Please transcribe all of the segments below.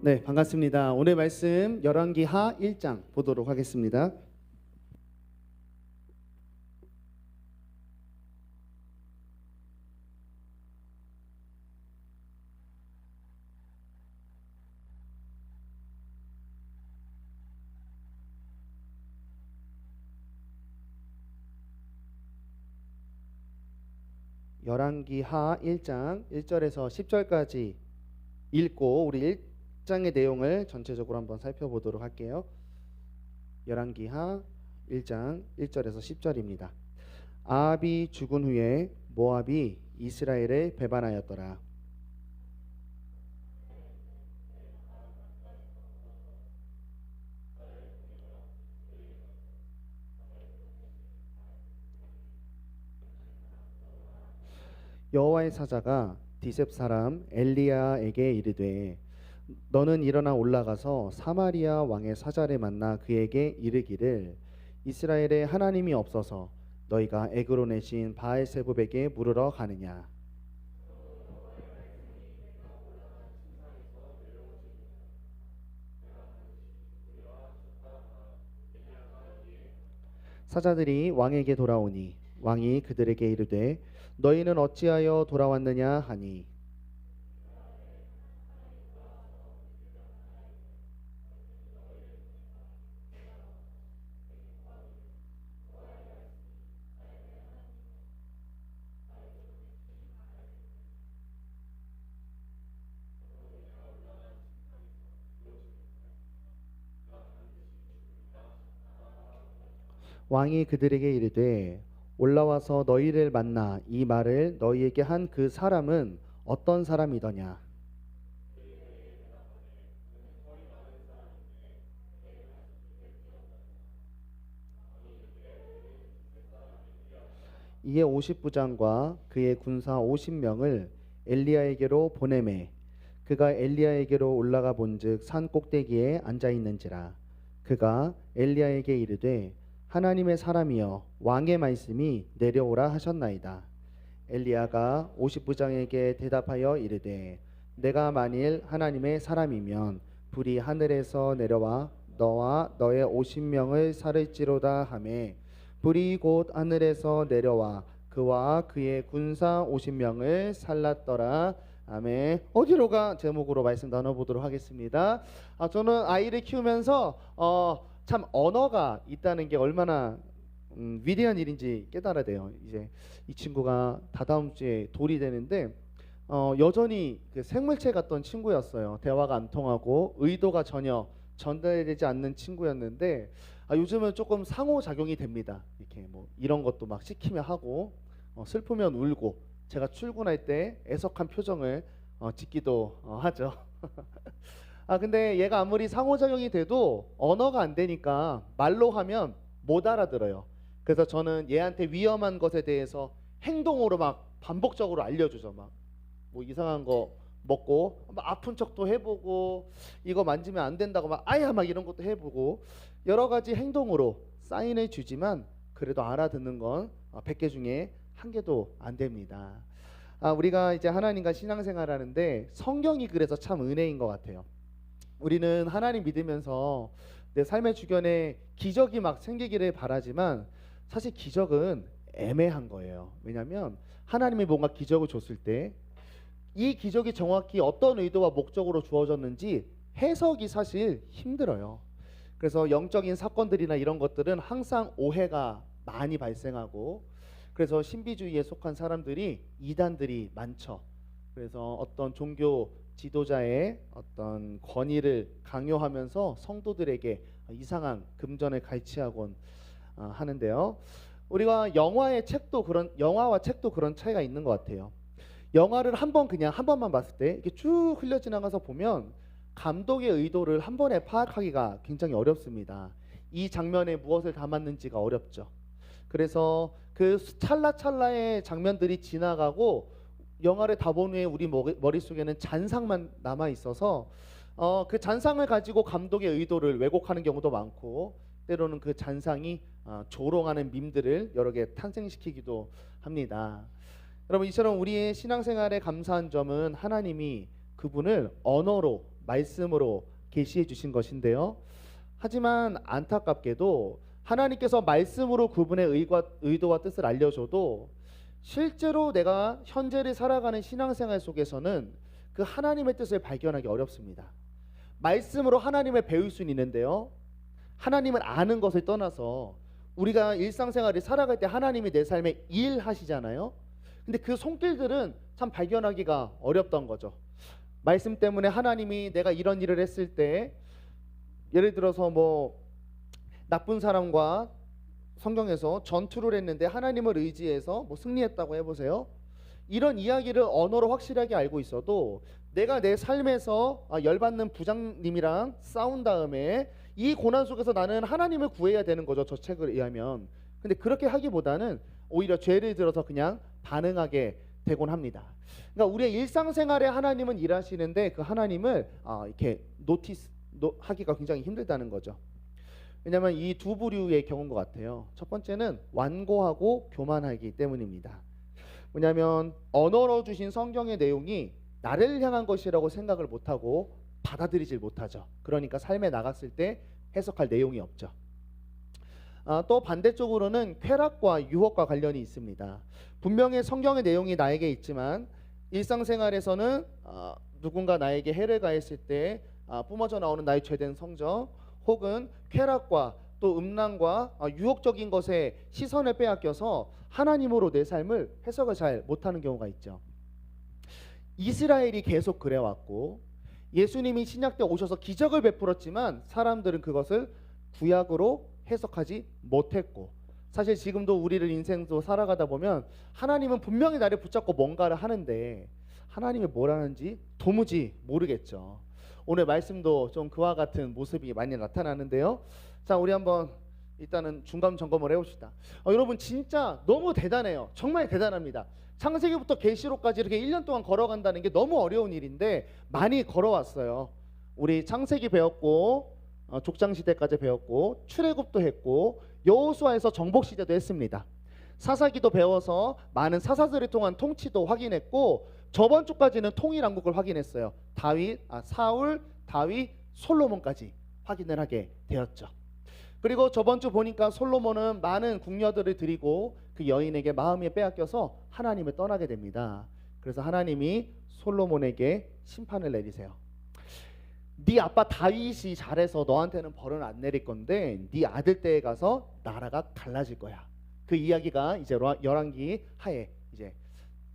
네, 반갑습니다. 오늘 말씀 열왕기하 1장 보도록 하겠습니다. 열왕기하 1장 1절에서 10절까지 읽고 우리 1장의 내용을 전체적으로 한번 살펴보도록 할게요. 열왕기하 1장 1절에서 10절입니다. 아합이 죽은 후에 모압이 이스라엘을 배반하였더라. 여호와의 사자가 디셉 사람 엘리야에게 이르되 너는 일어나 올라가서 사마리아 왕의 사자를 만나 그에게 이르기를 이스라엘에 하나님이 없어서 너희가 에그론의 신 바알세붑에게 물으러 가느냐. 사자들이 왕에게 돌아오니 왕이 그들에게 이르되 너희는 어찌하여 돌아왔느냐 하니 왕이 그들에게 이르되 올라와서 너희를 만나 이 말을 너희에게 한 그 사람은 어떤 사람이더냐. 이에 50부장과 그의 군사 50명을 엘리야에게로 보내매 그가 엘리야에게로 올라가 본즉 산 꼭대기에 앉아 있는지라. 그가 엘리야에게 이르되 하나님의 사람이여 왕의 말씀이 내려오라 하셨나이다. 엘리야가 50부장에게 대답하여 이르되 내가 만일 하나님의 사람이면 불이 하늘에서 내려와 너와 너의 50명을 살을지로다 하매 불이 곧 하늘에서 내려와 그와 그의 군사 50명을 살랐더라. 아멘. 어디로 가? 제목으로 말씀 나눠보도록 하겠습니다. 저는 아이를 키우면서 참 언어가 있다는 게 얼마나 위대한 일인지 깨달아야 돼요. 이제 이 친구가 다다음 주에 돌이 되는데 여전히 그 생물체 같던 친구였어요. 대화가 안 통하고 의도가 전혀 전달되지 않는 친구였는데 요즘은 조금 상호작용이 됩니다. 이렇게 뭐 이런 것도 막 시키면 하고 슬프면 울고 제가 출근할 때 애석한 표정을 짓기도 하죠. 근데 얘가 아무리 상호작용이 돼도 언어가 안 되니까 말로 하면 못 알아들어요. 그래서 저는 얘한테 위험한 것에 대해서 행동으로 막 반복적으로 알려주죠. 막 뭐 이상한 거 먹고 막 아픈 척도 해보고 이거 만지면 안 된다고 막 아야 막 이런 것도 해보고 여러 가지 행동으로 사인을 주지만 그래도 알아듣는 건 100개 중에 1개도 안 됩니다. 우리가 이제 하나님과 신앙생활하는데 성경이 그래서 참 은혜인 것 같아요. 우리는 하나님 믿으면서 내 삶의 주변에 기적이 막 생기기를 바라지만 사실 기적은 애매한 거예요. 왜냐하면 하나님이 뭔가 기적을 줬을 때 이 기적이 정확히 어떤 의도와 목적으로 주어졌는지 해석이 사실 힘들어요. 그래서 영적인 사건들이나 이런 것들은 항상 오해가 많이 발생하고 그래서 신비주의에 속한 사람들이 이단들이 많죠. 그래서 어떤 종교 지도자의 어떤 권위를 강요하면서 성도들에게 이상한 금전을 갈취하곤 하는데요. 우리가 영화와 책도 그런 차이가 있는 것 같아요. 영화를 그냥 한 번만 봤을 때 이렇게 쭉 흘려 지나가서 보면 감독의 의도를 한 번에 파악하기가 굉장히 어렵습니다. 이 장면에 무엇을 담았는지가 어렵죠. 그래서 그 찰나찰나의 장면들이 지나가고 영화를 다 본 후에 우리 머릿속에는 잔상만 남아 있어서 그 잔상을 가지고 감독의 의도를 왜곡하는 경우도 많고 때로는 그 잔상이 조롱하는 밈들을 여러 개 탄생시키기도 합니다. 여러분 이처럼 우리의 신앙생활에 감사한 점은 하나님이 그분을 언어로 말씀으로 계시해 주신 것인데요. 하지만 안타깝게도 하나님께서 말씀으로 그분의 의도와 뜻을 알려줘도 실제로 내가 현재를 살아가는 신앙생활 속에서는 그 하나님의 뜻을 발견하기 어렵습니다. 말씀으로 하나님을 배울 수는 있는데요. 하나님을 아는 것을 떠나서 우리가 일상생활을 살아갈 때 하나님이 내 삶에 일하시잖아요. 근데 그 손길들은 참 발견하기가 어렵던 거죠. 말씀 때문에 하나님이 내가 이런 일을 했을 때, 예를 들어서 뭐 나쁜 사람과 성경에서 전투를 했는데 하나님을 의지해서 뭐 승리했다고 해보세요. 이런 이야기를 언어로 확실하게 알고 있어도 내가 내 삶에서 열받는 부장님이랑 싸운 다음에 이 고난 속에서 나는 하나님을 구해야 되는 거죠. 저 책을 의하면. 근데 그렇게 하기보다는 오히려 죄를 들어서 그냥 반응하게 되곤 합니다. 그러니까 우리의 일상생활에 하나님은 일하시는데 그 하나님을 이렇게 하기가 굉장히 힘들다는 거죠. 왜냐하면 이 두 부류의 경우인 것 같아요. 첫 번째는 완고하고 교만하기 때문입니다. 뭐냐면 언어로 주신 성경의 내용이 나를 향한 것이라고 생각을 못하고 받아들이질 못하죠. 그러니까 삶에 나갔을 때 해석할 내용이 없죠. 또 반대쪽으로는 쾌락과 유혹과 관련이 있습니다. 분명히 성경의 내용이 나에게 있지만 일상생활에서는 누군가 나에게 해를 가했을 때 뿜어져 나오는 나의 죄된 성적, 혹은 쾌락과 또 음란과 유혹적인 것에 시선을 빼앗겨서 하나님으로 내 삶을 해석을 잘 못하는 경우가 있죠. 이스라엘이 계속 그래왔고 예수님이 신약 때 오셔서 기적을 베풀었지만 사람들은 그것을 구약으로 해석하지 못했고, 사실 지금도 우리를 인생도 살아가다 보면 하나님은 분명히 나를 붙잡고 뭔가를 하는데 하나님이 뭘 하는지 도무지 모르겠죠. 오늘 말씀도 좀 그와 같은 모습이 많이 나타나는데요. 자, 우리 한번 일단은 중간 점검을 해봅시다. 여러분 진짜 너무 대단해요. 정말 대단합니다. 창세기부터 계시록까지 이렇게 1년 동안 걸어간다는 게 너무 어려운 일인데 많이 걸어왔어요. 우리 창세기 배웠고 족장시대까지 배웠고 출애굽도 했고 여호수아에서 정복시대도 했습니다. 사사기도 배워서 많은 사사들을 통한 통치도 확인했고 저번 주까지는 통일왕국을 확인했어요. 사울, 다윗, 솔로몬까지 확인을 하게 되었죠. 그리고 저번 주 보니까 솔로몬은 많은 궁녀들을 드리고 그 여인에게 마음이 빼앗겨서 하나님을 떠나게 됩니다. 그래서 하나님이 솔로몬에게 심판을 내리세요. 네 아빠 다윗이 잘해서 너한테는 벌은 안 내릴 건데 네 아들 때에 가서 나라가 갈라질 거야. 그 이야기가 이제 열왕기 하에 이제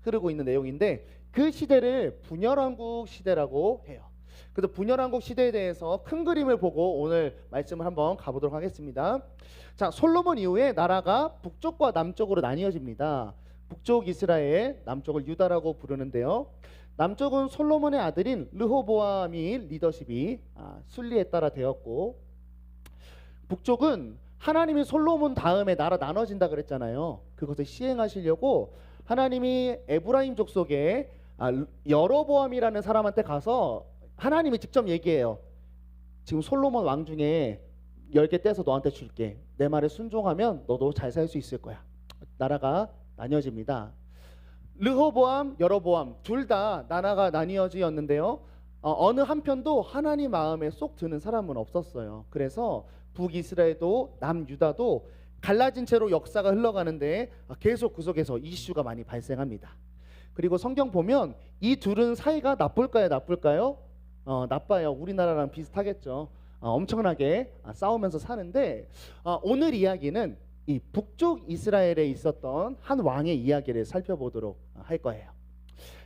흐르고 있는 내용인데 그 시대를 분열왕국 시대라고 해요. 그래서 분열왕국 시대에 대해서 큰 그림을 보고 오늘 말씀을 한번 가보도록 하겠습니다. 자, 솔로몬 이후에 나라가 북쪽과 남쪽으로 나뉘어집니다. 북쪽 이스라엘, 남쪽을 유다라고 부르는데요. 남쪽은 솔로몬의 아들인 르호보암이 리더십이 순리에 따라 되었고, 북쪽은 하나님이 솔로몬 다음에 나라 나눠진다 그랬잖아요. 그것을 시행하시려고 하나님이 에브라임 족속에 여로보암이라는 사람한테 가서 하나님이 직접 얘기해요. 지금 솔로몬 왕 중에 10개 떼서 너한테 줄게. 내 말에 순종하면 너도 잘 살 수 있을 거야. 나라가 나뉘어집니다. 르호보암, 여로보암 둘 다 나라가 나뉘어지었는데요. 어느 한편도 하나님 마음에 쏙 드는 사람은 없었어요. 그래서 북이스라엘도 남유다도 갈라진 채로 역사가 흘러가는데 계속 그 속에서 이슈가 많이 발생합니다. 그리고 성경 보면 이 둘은 사이가 나쁠까요? 나빠요. 우리나라랑 비슷하겠죠. 엄청나게 싸우면서 사는데 오늘 이야기는 이 북쪽 이스라엘에 있었던 한 왕의 이야기를 살펴보도록 할 거예요.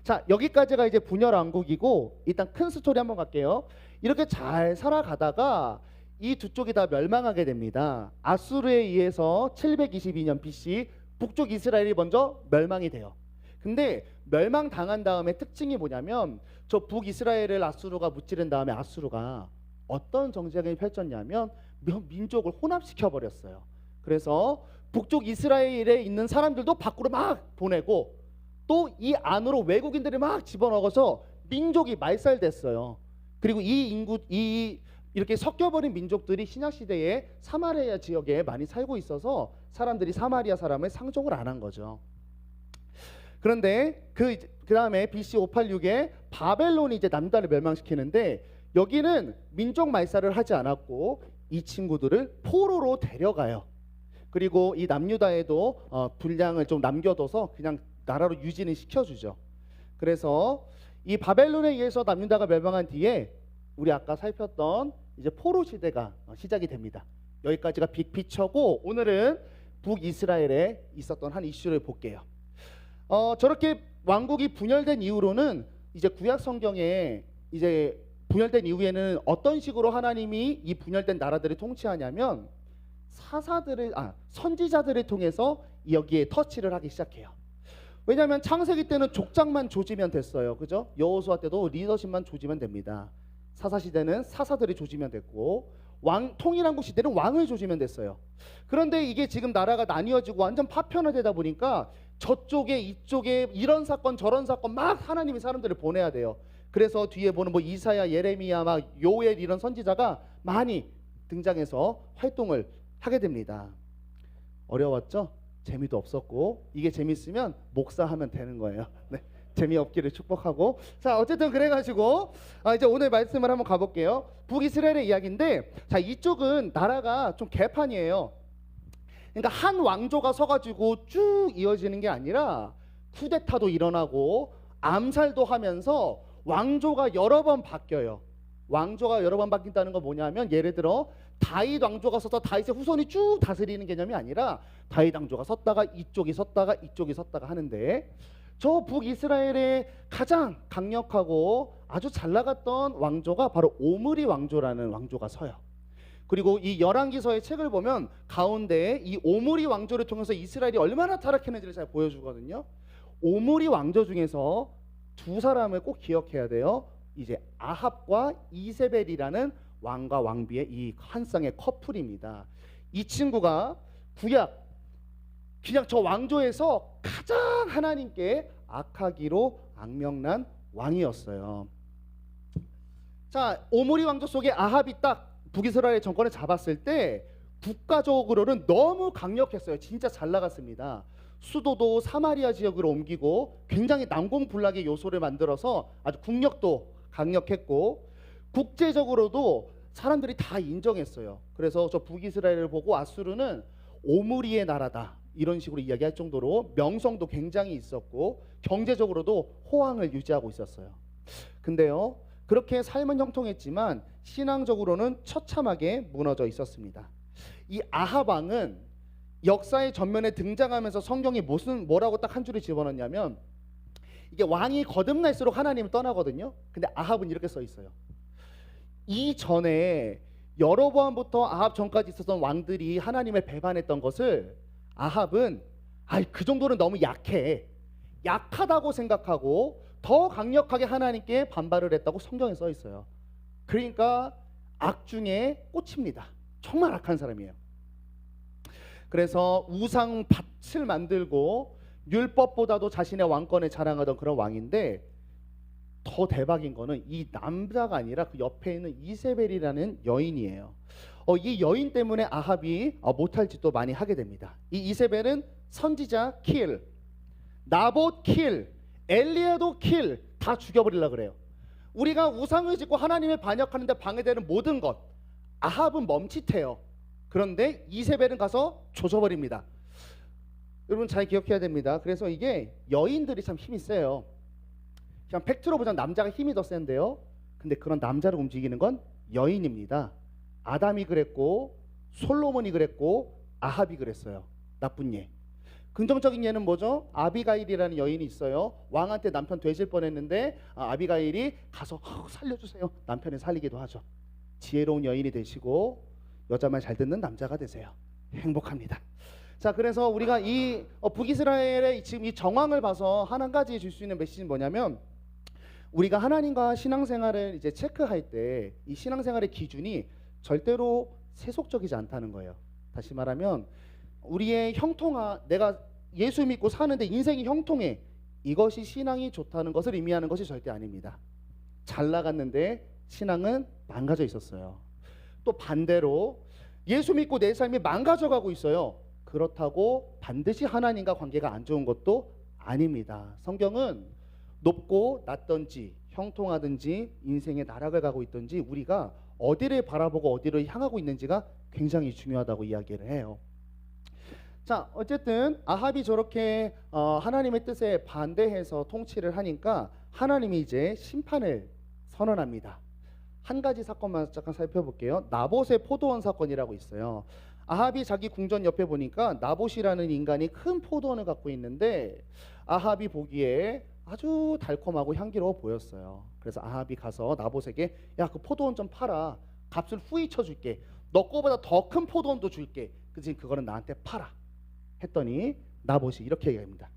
자, 여기까지가 이제 분열왕국이고 일단 큰 스토리 한번 갈게요. 이렇게 잘 살아가다가 이 두 쪽이 다 멸망하게 됩니다. 아수르에 의해서 722년 BC 북쪽 이스라엘이 먼저 멸망이 돼요. 근데 멸망당한 다음에 특징이 뭐냐면 저 북이스라엘을 아수르가 무찌른 다음에 아수르가 어떤 정책을 펼쳤냐면 민족을 혼합시켜 버렸어요. 그래서 북쪽 이스라엘에 있는 사람들도 밖으로 막 보내고 또 이 안으로 외국인들이 막 집어넣어서 민족이 말살됐어요. 그리고 이렇게 섞여버린 민족들이 신약시대에 사마리아 지역에 많이 살고 있어서 사람들이 사마리아 사람을 상종을 안 한 거죠. 그런데 그 다음에 BC 586에 바벨론이 이제 남유다를 멸망시키는데 여기는 민족 말살을 하지 않았고 이 친구들을 포로로 데려가요. 그리고 이 남유다에도 분량을 좀 남겨둬서 그냥 나라로 유지는 시켜주죠. 그래서 이 바벨론에 의해서 남유다가 멸망한 뒤에 우리 아까 살폈던 이제 포로 시대가 시작이 됩니다. 여기까지가 빅피처고 오늘은 북이스라엘에 있었던 한 이슈를 볼게요. 저렇게 왕국이 분열된 이후로는 이제 구약 성경에 이제 분열된 이후에는 어떤 식으로 하나님이 이 분열된 나라들을 통치하냐면 선지자들을 통해서 여기에 터치를 하기 시작해요. 왜냐하면 창세기 때는 족장만 조지면 됐어요. 그죠? 여호수아 때도 리더십만 조지면 됩니다. 사사 시대는 사사들이 조지면 됐고 통일한국 시대는 왕을 조지면 됐어요. 그런데 이게 지금 나라가 나뉘어지고 완전 파편화되다 보니까 저쪽에 이쪽에 이런 사건 저런 사건 막 하나님이 사람들을 보내야 돼요. 그래서 뒤에 보는 뭐 이사야, 예레미야, 막 요엘 이런 선지자가 많이 등장해서 활동을 하게 됩니다. 어려웠죠? 재미도 없었고 이게 재밌으면 목사하면 되는 거예요. 네. 재미없기를 축복하고 자 어쨌든 그래가지고 이제 오늘 말씀을 한번 가볼게요. 북이스라엘의 이야기인데 자 이쪽은 나라가 좀 개판이에요. 그러니까 한 왕조가 서가지고 쭉 이어지는 게 아니라 쿠데타도 일어나고 암살도 하면서 왕조가 여러 번 바뀌어요. 왕조가 여러 번 바뀐다는 건 뭐냐면 예를 들어 다윗 왕조가 서서 다윗의 후손이 쭉 다스리는 개념이 아니라 다윗 왕조가 섰다가 이쪽이 섰다가 이쪽이 섰다가 하는데 저 북이스라엘의 가장 강력하고 아주 잘 나갔던 왕조가 바로 오므리 왕조라는 왕조가 서요. 그리고 이 열왕기서의 책을 보면 가운데에 이 오므리 왕조를 통해서 이스라엘이 얼마나 타락했는지를 잘 보여주거든요. 오므리 왕조 중에서 두 사람을 꼭 기억해야 돼요. 이제 아합과 이세벨이라는 왕과 왕비의 이 한 쌍의 커플입니다. 이 친구가 구약 그냥 저 왕조에서 가장 하나님께 악하기로 악명난 왕이었어요. 자, 오므리 왕조 속에 아합이 딱 북이스라엘 정권을 잡았을 때 국가적으로는 너무 강력했어요. 진짜 잘 나갔습니다. 수도도 사마리아 지역으로 옮기고 굉장히 난공불락의 요소를 만들어서 아주 국력도 강력했고 국제적으로도 사람들이 다 인정했어요. 그래서 저 북이스라엘을 보고 아수르는 오므리의 나라다 이런 식으로 이야기할 정도로 명성도 굉장히 있었고 경제적으로도 호황을 유지하고 있었어요. 근데요 그렇게 삶은 형통했지만 신앙적으로는 처참하게 무너져 있었습니다. 이 아합 왕은 역사의 전면에 등장하면서 성경이 뭐라고 딱 한 줄을 집어넣냐면 이게 왕이 거듭날수록 하나님을 떠나거든요. 근데 아합은 이렇게 써 있어요. 이전에 여로보암부터 아합 전까지 있었던 왕들이 하나님을 배반했던 것을 아합은 그 정도는 너무 약하다고 생각하고 더 강력하게 하나님께 반발을 했다고 성경에 써 있어요. 그러니까 악 중에 꽂힙니다. 정말 악한 사람이에요. 그래서 우상 밭을 만들고 율법보다도 자신의 왕권을 자랑하던 그런 왕인데 더 대박인 거는 이 남자가 아니라 그 옆에 있는 이세벨이라는 여인이에요. 이 여인 때문에 아합이 못할 짓도 많이 하게 됩니다. 이 이세벨은 선지자 킬, 나봇 킬, 엘리야도 킬 다 죽여버리려고 그래요. 우리가 우상을 짓고 하나님을 반역하는데 방해되는 모든 것 아합은 멈칫해요. 그런데 이세벨은 가서 조져버립니다. 여러분 잘 기억해야 됩니다. 그래서 이게 여인들이 참 힘이 세요. 그냥 팩트로 보자면 남자가 힘이 더 센데요. 근데 그런 남자를 움직이는 건 여인입니다. 아담이 그랬고 솔로몬이 그랬고 아합이 그랬어요. 나쁜 예. 긍정적인 예는 뭐죠? 아비가일이라는 여인이 있어요. 왕한테 남편 되실 뻔했는데 아비가일이 가서 살려주세요. 남편을 살리기도 하죠. 지혜로운 여인이 되시고 여자 말 잘 듣는 남자가 되세요. 행복합니다. 자, 그래서 우리가 이 북이스라엘의 지금 이 정황을 봐서 한 가지 줄 수 있는 메시지는 뭐냐면 우리가 하나님과 신앙생활을 이제 체크할 때 이 신앙생활의 기준이 절대로 세속적이지 않다는 거예요. 다시 말하면 우리의 내가 예수 믿고 사는데 인생이 형통해 이것이 신앙이 좋다는 것을 의미하는 것이 절대 아닙니다. 잘 나갔는데 신앙은 망가져 있었어요. 또 반대로 예수 믿고 내 삶이 망가져가고 있어요. 그렇다고 반드시 하나님과 관계가 안 좋은 것도 아닙니다. 성경은 높고 낮던지 형통하든지 인생의 나락을 가고 있든지 우리가 어디를 바라보고 어디를 향하고 있는지가 굉장히 중요하다고 이야기를 해요. 자, 어쨌든 아합이 저렇게 하나님의 뜻에 반대해서 통치를 하니까 하나님이 이제 심판을 선언합니다. 한 가지 사건만 잠깐 살펴볼게요. 나봇의 포도원 사건이라고 있어요. 아합이 자기 궁전 옆에 보니까 나봇이라는 인간이 큰 포도원을 갖고 있는데 아합이 보기에 아주 달콤하고 향기로워 보였어요. 그래서 아합이 가서 나봇에게 야, 그 포도원 좀 팔아. 값을 후히 쳐줄게. 너 거보다 더 큰 포도원도 줄게. 그치? 그거는 나한테 팔아. 했더니 나봇이 이렇게 얘기합니다.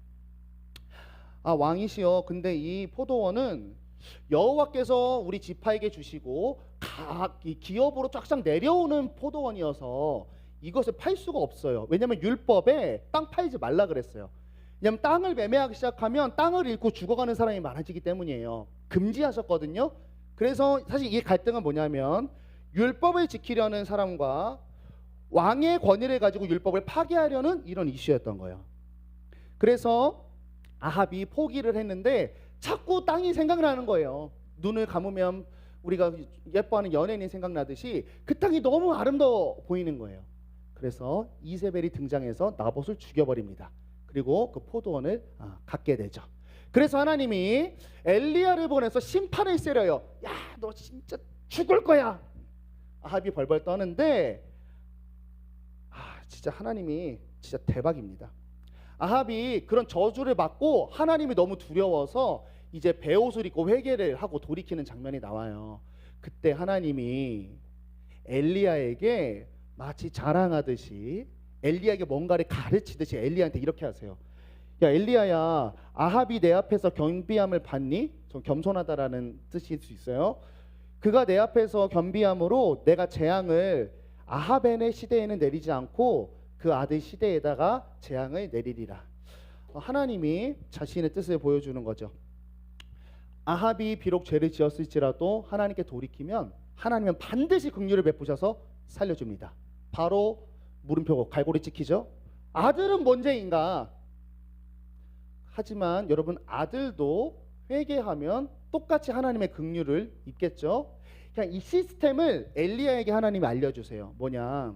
아, 왕이시여, 근데 이 포도원은 여호와께서 우리 지파에게 주시고 각 이 기업으로 쫙쫙 내려오는 포도원이어서 이것을 팔 수가 없어요. 왜냐하면 율법에 땅 팔지 말라 그랬어요. 왜냐하면 땅을 매매하기 시작하면 땅을 잃고 죽어가는 사람이 많아지기 때문이에요. 금지하셨거든요. 그래서 사실 이 갈등은 뭐냐면 율법을 지키려는 사람과 왕의 권위를 가지고 율법을 파괴하려는 이런 이슈였던 거예요. 그래서 아합이 포기를 했는데 자꾸 땅이 생각나는 거예요. 눈을 감으면 우리가 예뻐하는 연예인이 생각나듯이 그 땅이 너무 아름다워 보이는 거예요. 그래서 이세벨이 등장해서 나봇을 죽여버립니다. 그리고 그 포도원을 갖게 되죠. 그래서 하나님이 엘리야를 보내서 심판을 세려요. 야, 너 진짜 죽을 거야. 아합이 벌벌 떠는데 진짜 하나님이 진짜 대박입니다. 아합이 그런 저주를 받고 하나님이 너무 두려워서 이제 베옷을 입고 회개를 하고 돌이키는 장면이 나와요. 그때 하나님이 엘리야에게 마치 자랑하듯이 엘리야에게 뭔가를 가르치듯이 엘리야한테 이렇게 하세요. 야, 엘리야야, 아합이 내 앞에서 겸비함을 받니? 좀 겸손하다라는 뜻일 수 있어요. 그가 내 앞에서 겸비함으로 내가 재앙을 아합의 시대에는 내리지 않고 그 아들 시대에다가 재앙을 내리리라. 하나님이 자신의 뜻을 보여주는 거죠. 아합이 비록 죄를 지었을지라도 하나님께 돌이키면 하나님은 반드시 긍휼을 베푸셔서 살려줍니다. 바로 물음표 갈고리 찍히죠. 아들은 뭔 죄인가? 하지만 여러분, 아들도 회개하면 똑같이 하나님의 긍휼을 입겠죠. 그냥 이 시스템을 엘리야에게 하나님이 알려주세요. 뭐냐?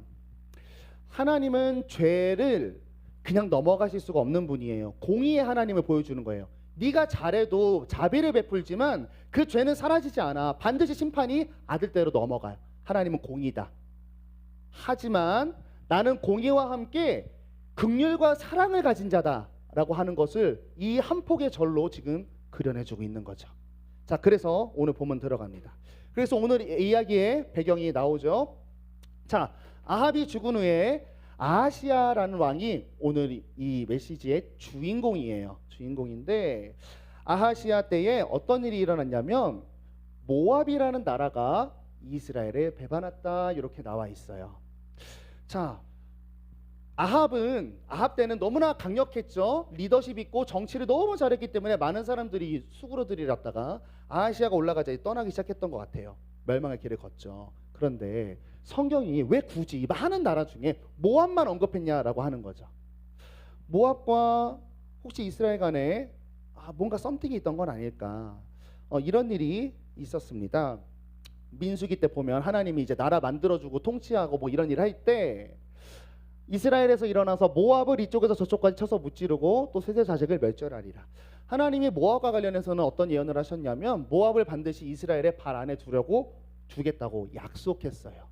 하나님은 죄를 그냥 넘어가실 수가 없는 분이에요. 공의의 하나님을 보여주는 거예요. 네가 잘해도 자비를 베풀지만 그 죄는 사라지지 않아. 반드시 심판이 아들대로 넘어가요. 하나님은 공의다. 하지만 나는 공의와 함께 긍휼과 사랑을 가진 자다라고 하는 것을 이 한 폭의 절로 지금 그려내주고 있는 거죠. 자, 그래서 오늘 본문 들어갑니다. 그래서 오늘 이야기의 배경이 나오죠. 자, 아합이 죽은 후에 아하시야라는 왕이 오늘 이 메시지의 주인공이에요. 주인공인데 아하시야 때에 어떤 일이 일어났냐면 모압이라는 나라가 이스라엘을 배반했다 이렇게 나와 있어요. 자, 아합 때는 너무나 강력했죠. 리더십 있고 정치를 너무 잘했기 때문에 많은 사람들이 수구루들이랐다가 아하시야가 올라가자 떠나기 시작했던 것 같아요. 멸망의 길을 걷죠. 그런데 성경이 왜 굳이 이 많은 나라 중에 모압만 언급했냐라고 하는 거죠. 모압과 혹시 이스라엘 간에 뭔가 썸띵이 있던 건 아닐까, 이런 일이 있었습니다. 민수기 때 보면 하나님이 이제 나라 만들어주고 통치하고 뭐 이런 일을 할 때 이스라엘에서 일어나서 모압을 이쪽에서 저쪽까지 쳐서 무찌르고 또 셋의 자식을 멸절하리라. 하나님이 모압과 관련해서는 어떤 예언을 하셨냐면 모압을 반드시 이스라엘의 발 안에 두겠다고 약속했어요.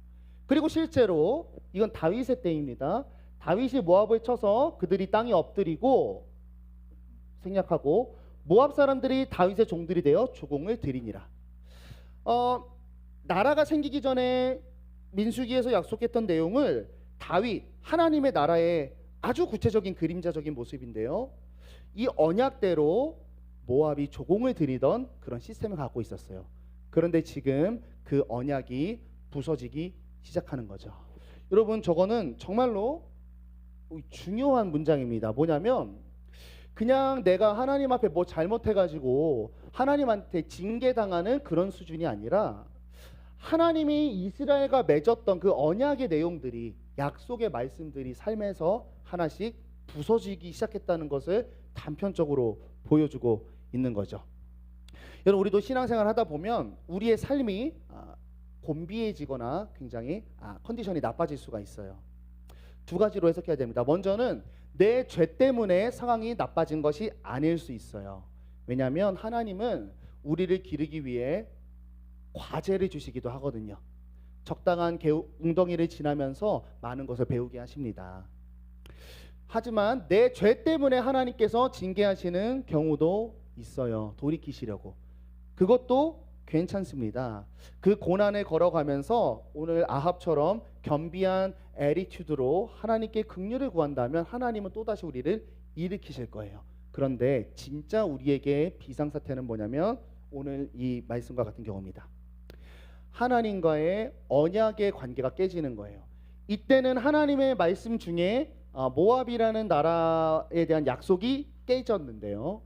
그리고 실제로 이건 다윗의 때입니다. 다윗이 모압을 쳐서 그들이 땅에 엎드리고 생략하고 모압 사람들이 다윗의 종들이 되어 조공을 드리니라. 나라가 생기기 전에 민수기에서 약속했던 내용을 다윗, 하나님의 나라의 아주 구체적인 그림자적인 모습인데요. 이 언약대로 모압이 조공을 드리던 그런 시스템을 갖고 있었어요. 그런데 지금 그 언약이 부서지기 시작하는 거죠. 여러분, 저거는 정말로 중요한 문장입니다. 뭐냐면 그냥 내가 하나님 앞에 뭐 잘못해가지고 하나님한테 징계당하는 그런 수준이 아니라 하나님이 이스라엘과 맺었던 그 언약의 내용들이, 약속의 말씀들이 삶에서 하나씩 부서지기 시작했다는 것을 단편적으로 보여주고 있는 거죠. 여러분, 우리도 신앙생활 하다 보면 우리의 삶이 곤비해지거나 굉장히 컨디션이 나빠질 수가 있어요. 두 가지로 해석해야 됩니다. 먼저는 내 죄 때문에 상황이 나빠진 것이 아닐 수 있어요. 왜냐하면 하나님은 우리를 기르기 위해 과제를 주시기도 하거든요. 적당한 웅덩이를 지나면서 많은 것을 배우게 하십니다. 하지만 내 죄 때문에 하나님께서 징계하시는 경우도 있어요. 돌이키시려고. 그것도 괜찮습니다. 그 고난을 걸어가면서 오늘 아합처럼 겸비한 애티튜드로 하나님께 긍휼을 구한다면 하나님은 또다시 우리를 일으키실 거예요. 그런데 진짜 우리에게 비상사태는 뭐냐면 오늘 이 말씀과 같은 경우입니다. 하나님과의 언약의 관계가 깨지는 거예요. 이때는 하나님의 말씀 중에 모압이라는 나라에 대한 약속이 깨졌는데요.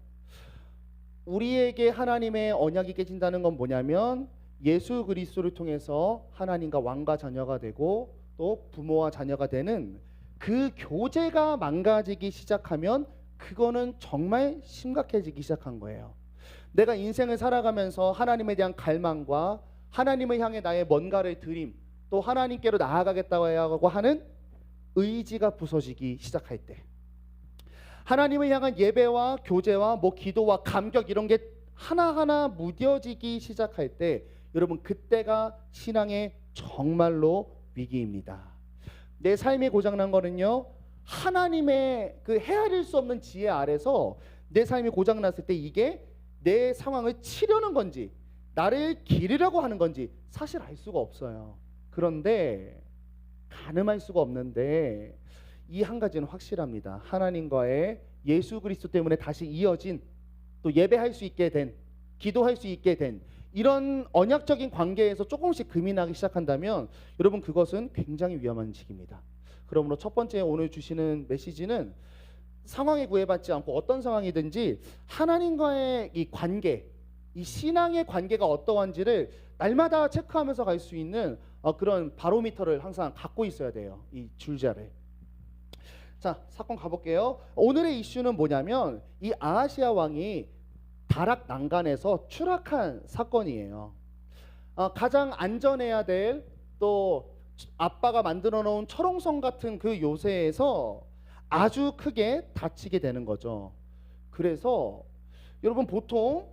우리에게 하나님의 언약이 깨진다는 건 뭐냐면 예수 그리스도를 통해서 하나님과 왕과 자녀가 되고 또 부모와 자녀가 되는 그 교제가 망가지기 시작하면 그거는 정말 심각해지기 시작한 거예요. 내가 인생을 살아가면서 하나님에 대한 갈망과 하나님을 향해 나의 뭔가를 드림, 또 하나님께로 나아가겠다고 하는 의지가 부서지기 시작할 때, 하나님을 향한 예배와 교제와 기도와 감격 이런 게 하나하나 무뎌지기 시작할 때, 여러분 그때가 신앙의 정말로 위기입니다. 내 삶이 고장난 거는요, 하나님의 그 헤아릴 수 없는 지혜 아래서 내 삶이 고장났을 때 이게 내 상황을 치려는 건지 나를 기르려고 하는 건지 사실 알 수가 없어요. 그런데 가늠할 수가 없는데 이 한 가지는 확실합니다. 하나님과의 예수 그리스도 때문에 다시 이어진, 또 예배할 수 있게 된, 기도할 수 있게 된 이런 언약적인 관계에서 조금씩 금이 나기 시작한다면 여러분 그것은 굉장히 위험한 직입니다. 그러므로 첫 번째 오늘 주시는 메시지는 상황에 구애받지 않고 어떤 상황이든지 하나님과의 이 관계, 이 신앙의 관계가 어떠한지를 날마다 체크하면서 갈 수 있는 그런 바로미터를 항상 갖고 있어야 돼요. 이 줄자를. 자, 사건 가볼게요. 오늘의 이슈는 뭐냐면 이 아하시아 왕이 다락 난간에서 추락한 사건이에요. 가장 안전해야 될, 또 아빠가 만들어 놓은 철옹성 같은 그 요새에서 아주 크게 다치게 되는 거죠. 그래서 여러분 보통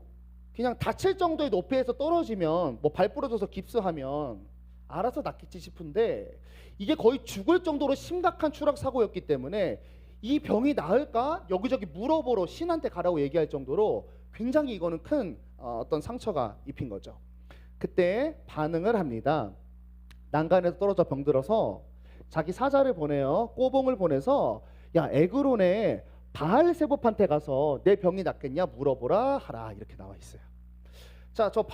그냥 다칠 정도의 높이에서 떨어지면 발 부러져서 깁스하면 알아서 낫겠지 싶은데 이게 거의 죽을 정도로 심각한 추락 사고였기 때문에 이 병이 나을까 여기저기 물어보러 신한테 가라고 얘기할 정도로 굉장히 이거는 큰 어떤 상처가 입힌 거죠. 그때 반응을 합니다. 난간에서 떨어져 병들어서 자기 사자를 보내요. 꼬봉을 보내서 야, 에그론에 바알세봅한테 가서 내 병이 낫겠냐 물어보라 하라, 이렇게 나와 있어요. 자, 저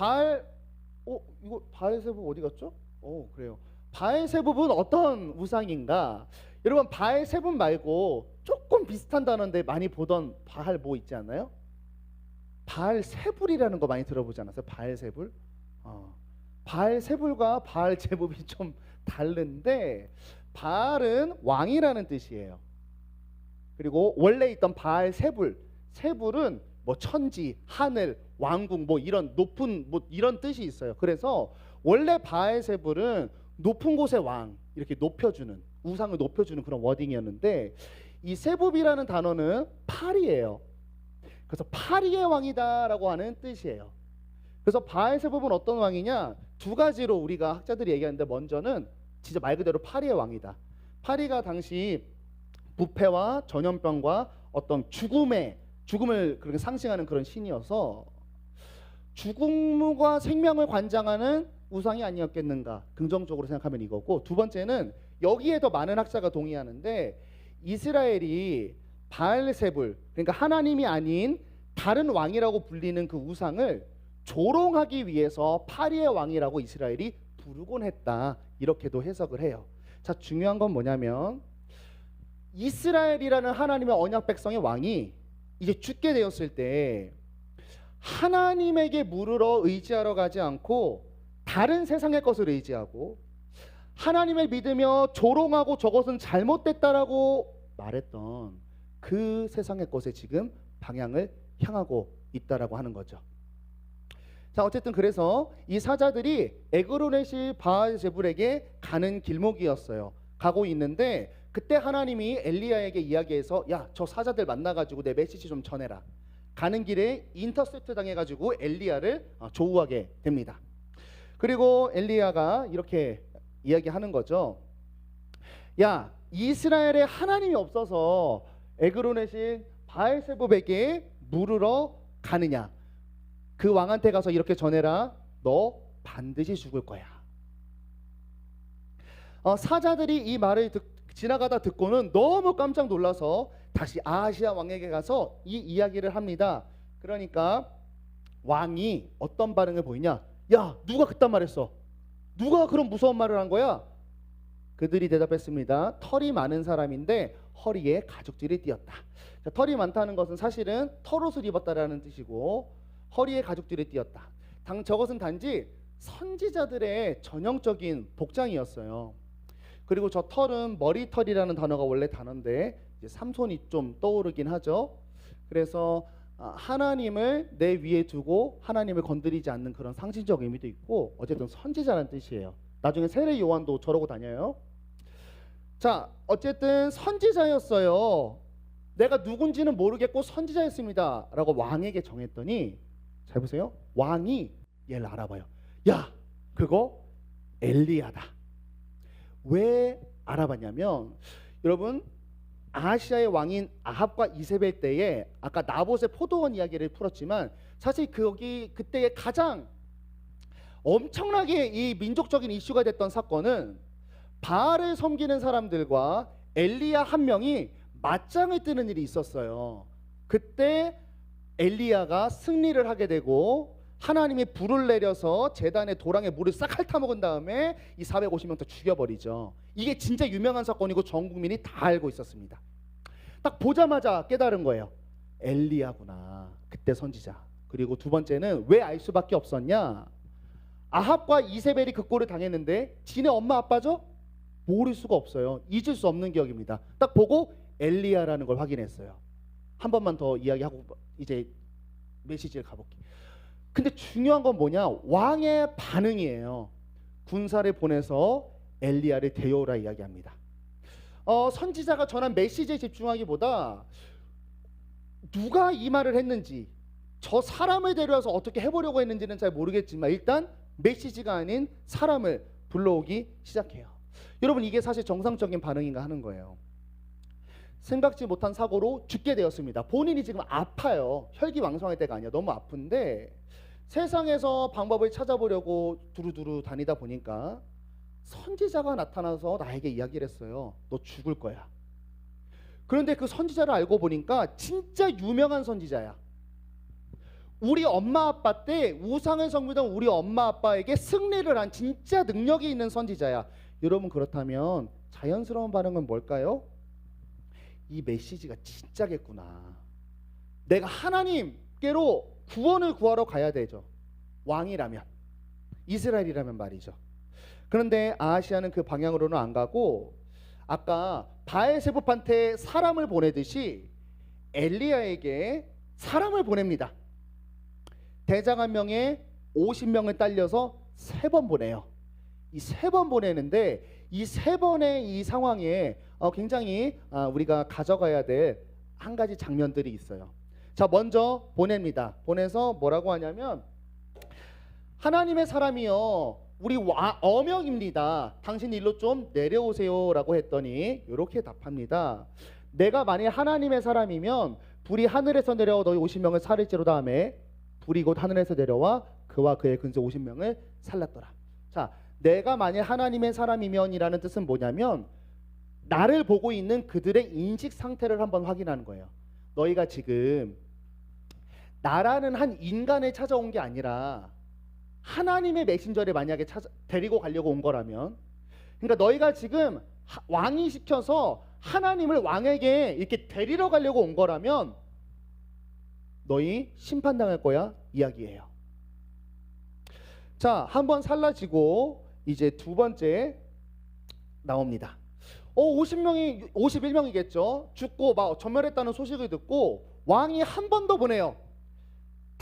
이거 바알세봅 어디 갔죠? 그래요. 바알세봅은 어떤 우상인가? 여러분 바알세봅 말고 조금 비슷한 단어인데 많이 보던 바알 뭐 있지 않나요? 바알세불이라는 거 많이 들어보지 않았어요? 바알세불? 바알세불과 바알제법이 좀 다른데 바알은 왕이라는 뜻이에요. 그리고 원래 있던 바알세불, 세불은 천지, 하늘, 왕궁 이런 높은 이런 뜻이 있어요. 그래서 원래 바알세불은 높은 곳의 왕, 이렇게 높여주는, 우상을 높여주는 그런 워딩이었는데 이 세봅이라는 단어는 파리예요. 그래서 파리의 왕이다라고 하는 뜻이에요. 그래서 바알세봅은 어떤 왕이냐? 두 가지로 우리가 학자들이 얘기하는데, 먼저는 진짜 말 그대로 파리의 왕이다. 파리가 당시 부패와 전염병과 어떤 죽음을 그렇게 상징하는 그런 신이어서 죽음과 생명을 관장하는 우상이 아니었겠는가, 긍정적으로 생각하면 이거고, 두 번째는 여기에 더 많은 학자가 동의하는데 이스라엘이 바알세불, 그러니까 하나님이 아닌 다른 왕이라고 불리는 그 우상을 조롱하기 위해서 파리의 왕이라고 이스라엘이 부르곤 했다, 이렇게도 해석을 해요. 자, 중요한 건 뭐냐면 이스라엘이라는 하나님의 언약 백성의 왕이 이제 죽게 되었을 때 하나님에게 물으러 의지하러 가지 않고 다른 세상의 것을 의지하고 하나님을 믿으며 조롱하고 저것은 잘못됐다라고 말했던 그 세상의 것에 지금 방향을 향하고 있다라고 하는 거죠. 자, 어쨌든 그래서 이 사자들이 에그론의 바알제불에게 가는 길목이었어요. 가고 있는데 그때 하나님이 엘리야에게 이야기해서 야, 저 사자들 만나가지고 내 메시지 좀 전해라. 가는 길에 인터셉트 당해가지고 엘리야를 조우하게 됩니다. 그리고 엘리야가 이렇게 이야기하는 거죠. 야, 이스라엘에 하나님이 없어서 에그론의 신 바알세불에게 물으러 가느냐? 그 왕한테 가서 이렇게 전해라. 너 반드시 죽을 거야. 사자들이 이 말을 지나가다 듣고는 너무 깜짝 놀라서 다시 아하시아 왕에게 가서 이 이야기를 합니다. 그러니까 왕이 어떤 반응을 보이냐? 야, 누가 그딴 말했어? 누가 그런 무서운 말을 한 거야? 그들이 대답했습니다. 털이 많은 사람인데 허리에 가죽줄이 띄었다. 자, 털이 많다는 것은 사실은 털옷을 입었다라는 뜻이고 허리에 가죽줄이 띄었다. 저것은 단지 선지자들의 전형적인 복장이었어요. 그리고 저 털은 머리털이라는 단어가 원래 단어인데 이제 삼손이 좀 떠오르긴 하죠. 그래서 하나님을 내 위에 두고 하나님을 건드리지 않는 그런 상징적 의미도 있고 어쨌든 선지자라는 뜻이에요. 나중에 세례 요한도 저러고 다녀요. 자, 어쨌든 선지자였어요. 내가 누군지는 모르겠고 선지자였습니다 라고 왕에게 정했더니 잘 보세요. 왕이 얘를 알아봐요. 야, 그거 엘리야다. 왜 알아봤냐면 여러분 아시아의 왕인 아합과 이세벨 때에 아까 나봇의 포도원 이야기를 풀었지만 사실 그때의 가장 엄청나게 이 민족적인 이슈가 됐던 사건은 바알을 섬기는 사람들과 엘리야 한 명이 맞짱을 뜨는 일이 있었어요. 그때 엘리야가 승리를 하게 되고 하나님이 불을 내려서 제단의 도랑에 물을 싹 핥아먹은 다음에 이 450명 다 죽여버리죠. 이게 진짜 유명한 사건이고 전 국민이 다 알고 있었습니다. 딱 보자마자 깨달은 거예요. 엘리야구나. 그때 선지자. 그리고 두 번째는 왜 알 수밖에 없었냐? 아합과 이세벨이 그 꼴을 당했는데 지네 엄마 아빠죠? 모를 수가 없어요. 잊을 수 없는 기억입니다. 딱 보고 엘리야라는 걸 확인했어요. 한 번만 더 이야기하고 이제 메시지를 가볼게요. 근데 중요한 건 뭐냐? 왕의 반응이에요. 군사를 보내서 엘리야를 데려오라 이야기합니다. 선지자가 전한 메시지에 집중하기보다 누가 이 말을 했는지 저 사람을 데려와서 어떻게 해보려고 했는지는 잘 모르겠지만 일단 메시지가 아닌 사람을 불러오기 시작해요. 여러분 이게 사실 정상적인 반응인가 하는 거예요. 생각지 못한 사고로 죽게 되었습니다. 본인이 지금 아파요. 혈기왕성할 때가 아니야. 너무 아픈데 세상에서 방법을 찾아보려고 두루두루 다니다 보니까 선지자가 나타나서 나에게 이야기를 했어요. 너 죽을 거야. 그런데 그 선지자를 알고 보니까 진짜 유명한 선지자야. 우리 엄마 아빠 때 우상을 섬기던 우리 엄마 아빠에게 승리를 한 진짜 능력이 있는 선지자야. 여러분 그렇다면 자연스러운 반응은 뭘까요? 이 메시지가 진짜겠구나. 내가 하나님께로 구원을 구하러 가야 되죠. 왕이라면, 이스라엘이라면 말이죠. 그런데 아하시아는 그 방향으로는 안 가고 아까 바알세불한테 사람을 보내듯이 엘리야에게 사람을 보냅니다. 대장 한 명에 50명을 딸려서 3번 보내요. 이 3번 보내는데 이 3번의 이 상황에 굉장히 우리가 가져가야 될 한 가지 장면들이 있어요. 자, 먼저 보냅니다. 보내서 뭐라고 하냐면 하나님의 사람이요 우리 어명입니다. 당신 일로 좀 내려오세요 라고 했더니 이렇게 답합니다. 내가 만일 하나님의 사람이면 불이 하늘에서 내려와 너희 50명을 살릴지로 다음에 불이 곧 하늘에서 내려와 그와 그의 근세 50명을 살랐더라. 자, 내가 만일 하나님의 사람이면이라는 뜻은 뭐냐면 나를 보고 있는 그들의 인식 상태를 한번 확인하는 거예요. 너희가 지금 나라는 한 인간을 찾아온 게 아니라 하나님의 메신저를 만약에 데리고 가려고 온 거라면, 그러니까 너희가 지금 왕이 시켜서 하나님을 왕에게 이렇게 데리러 가려고 온 거라면 너희 심판당할 거야 이야기예요. 자, 한번 살라지고 이제 두 번째 나옵니다. 51명이겠죠. 죽고 막 전멸했다는 소식을 듣고 왕이 한 번 더 보내요.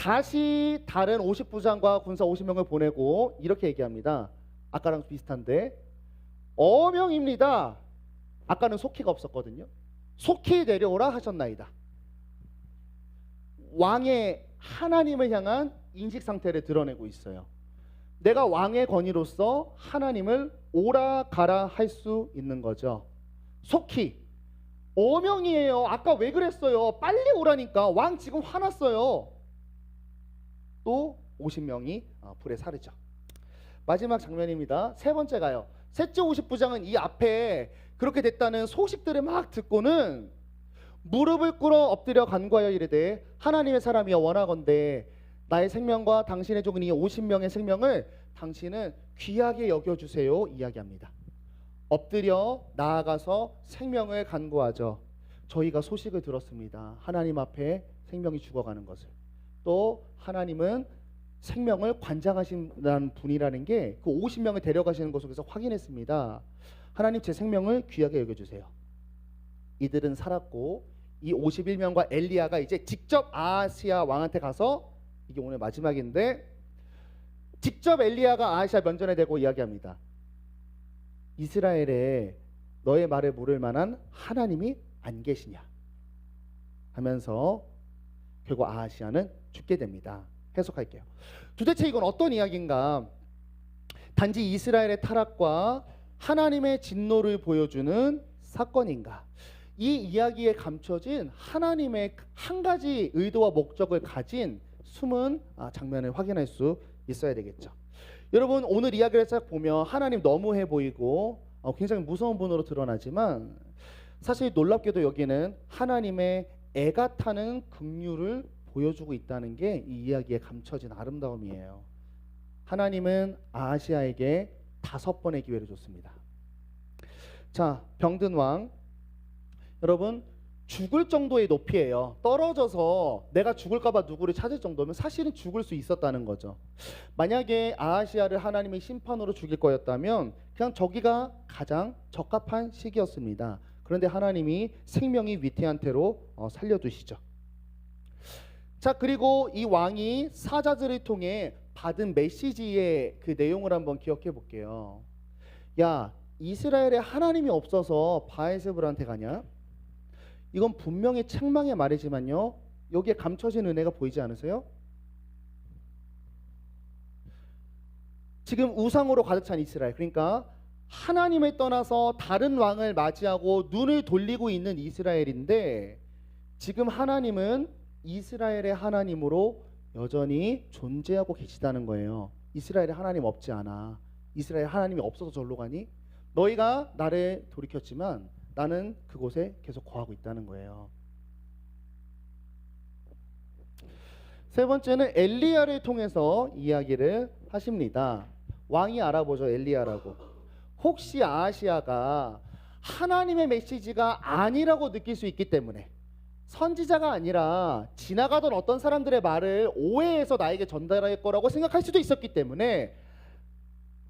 다시 다른 50부장과 군사 50명을 보내고 이렇게 얘기합니다. 아까랑 비슷한데 어명입니다. 아까는 속히가 없었거든요. 속히 내려오라 하셨나이다. 왕의 하나님을 향한 인식 상태를 드러내고 있어요. 내가 왕의 권위로서 하나님을 오라 가라 할 수 있는 거죠. 속히 어명이에요. 아까 왜 그랬어요? 빨리 오라니까. 왕 지금 화났어요. 또 50명이 불에 사르죠. 마지막 장면입니다. 세 번째 가요. 셋째 50부장은 이 앞에 그렇게 됐다는 소식들을 막 듣고는 무릎을 꿇어 엎드려 간구하여 이르되 하나님의 사람이여 원하건대 나의 생명과 당신의 종은 이 50명의 생명을 당신은 귀하게 여겨주세요 이야기합니다. 엎드려 나아가서 생명을 간구하죠. 저희가 소식을 들었습니다. 하나님 앞에 생명이 죽어가는 것을. 또 하나님은 생명을 관장하신다는 분이라는 게 그 50명을 데려가시는 것 속에서 확인했습니다. 하나님 제 생명을 귀하게 여겨주세요. 이들은 살았고 이 51명과 엘리야가 이제 직접 아하시아 왕한테 가서 이게 오늘 마지막인데 직접 엘리야가 아하시아 면전에 대고 이야기합니다. 이스라엘에 너의 말을 물을 만한 하나님이 안 계시냐 하면서 결국 아하시아는 죽게 됩니다. 해석할게요. 도대체 이건 어떤 이야기인가? 단지 이스라엘의 타락과 하나님의 진노를 보여주는 사건인가? 이 이야기에 감춰진 하나님의 한 가지 의도와 목적을 가진 숨은 장면을 확인할 수 있어야 되겠죠. 여러분 오늘 이야기를 딱 보면 하나님 너무해 보이고 굉장히 무서운 분으로 드러나지만 사실 놀랍게도 여기는 하나님의 애가 타는 긍휼을 보여주고 있다는 게 이 이야기에 감춰진 아름다움이에요. 하나님은 아하시아에게 5번의 기회를 줬습니다. 자, 병든 왕 여러분 죽을 정도의 높이에요. 떨어져서 내가 죽을까 봐 누구를 찾을 정도면 사실은 죽을 수 있었다는 거죠. 만약에 아하시아를 하나님의 심판으로 죽일 거였다면 그냥 저기가 가장 적합한 시기였습니다. 그런데 하나님이 생명이 위태한 태로 살려두시죠. 자, 그리고 이 왕이 사자들을 통해 받은 메시지의 그 내용을 한번 기억해 볼게요. 야, 이스라엘에 하나님이 없어서 바알세불한테 가냐? 이건 분명히 책망의 말이지만요. 여기에 감춰진 은혜가 보이지 않으세요? 지금 우상으로 가득 찬 이스라엘, 그러니까 하나님을 떠나서 다른 왕을 맞이하고 눈을 돌리고 있는 이스라엘인데 지금 하나님은 이스라엘의 하나님으로 여전히 존재하고 계시다는 거예요. 이스라엘에 하나님 없지 않아. 이스라엘 하나님이 없어서 절로 가니? 너희가 나를 돌이켰지만 나는 그곳에 계속 거하고 있다는 거예요. 세 번째는 엘리야를 통해서 이야기를 하십니다. 왕이 알아보죠. 엘리야라고. 혹시 아하시아가 하나님의 메시지가 아니라고 느낄 수 있기 때문에 선지자가 아니라 지나가던 어떤 사람들의 말을 오해해서 나에게 전달할 거라고 생각할 수도 있었기 때문에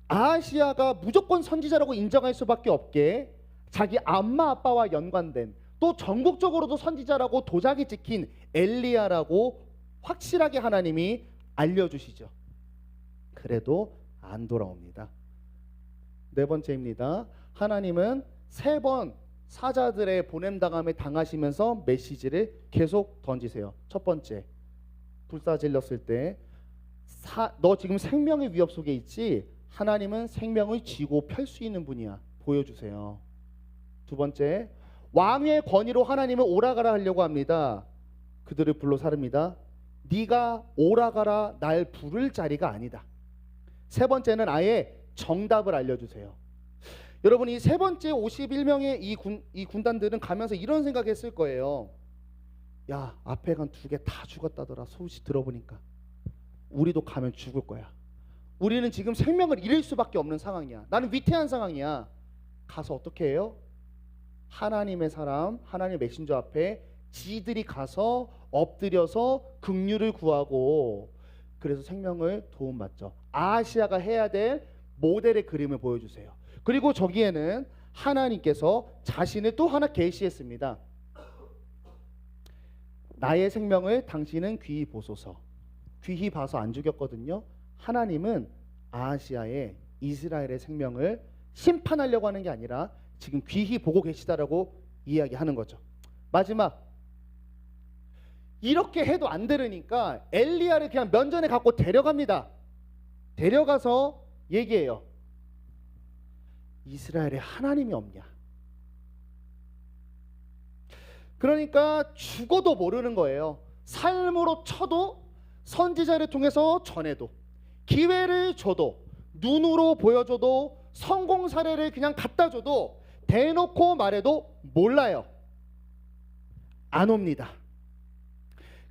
아하시아가 무조건 선지자라고 인정할 수밖에 없게 자기 엄마 아빠와 연관된 또 전국적으로도 선지자라고 도장이 찍힌 엘리야라고 확실하게 하나님이 알려주시죠. 그래도 안 돌아옵니다. 네 번째입니다. 하나님은 3번 사자들의 보냄당함에 당하시면서 메시지를 계속 던지세요. 첫 번째, 불사질렀을 때 너 지금 생명의 위협 속에 있지? 하나님은 생명을 쥐고 펼 수 있는 분이야. 보여주세요. 두 번째, 왕의 권위로 하나님은 오라가라 하려고 합니다. 그들을 불러 사릅니다. 네가 오라가라 날 부를 자리가 아니다. 세 번째는 아예 정답을 알려주세요. 여러분 이 세 번째 51명의 이 군단들은 가면서 이런 생각했을 거예요. 야, 앞에 간 2개 다 죽었다더라. 소식 들어보니까 우리도 가면 죽을 거야. 우리는 지금 생명을 잃을 수밖에 없는 상황이야. 나는 위태한 상황이야. 가서 어떻게 해요? 하나님의 사람, 하나님의 메신저 앞에 지들이 가서 엎드려서 긍휼을 구하고 그래서 생명을 도움받죠. 아하시아가 해야 될 모델의 그림을 보여주세요. 그리고 저기에는 하나님께서 자신을 또 하나 계시했습니다. 나의 생명을 당신은 귀히 보소서. 귀히 봐서 안 죽였거든요. 하나님은 아하시아의 이스라엘의 생명을 심판하려고 하는 게 아니라 지금 귀히 보고 계시다라고 이야기하는 거죠. 마지막, 이렇게 해도 안 들으니까 엘리야를 그냥 면전에 갖고 데려갑니다. 데려가서 얘기해요. 이스라엘에 하나님이 없냐? 그러니까 죽어도 모르는 거예요. 삶으로 쳐도, 선지자를 통해서 전해도, 기회를 줘도, 눈으로 보여줘도, 성공 사례를 그냥 갖다 줘도, 대놓고 말해도 몰라요. 안 옵니다.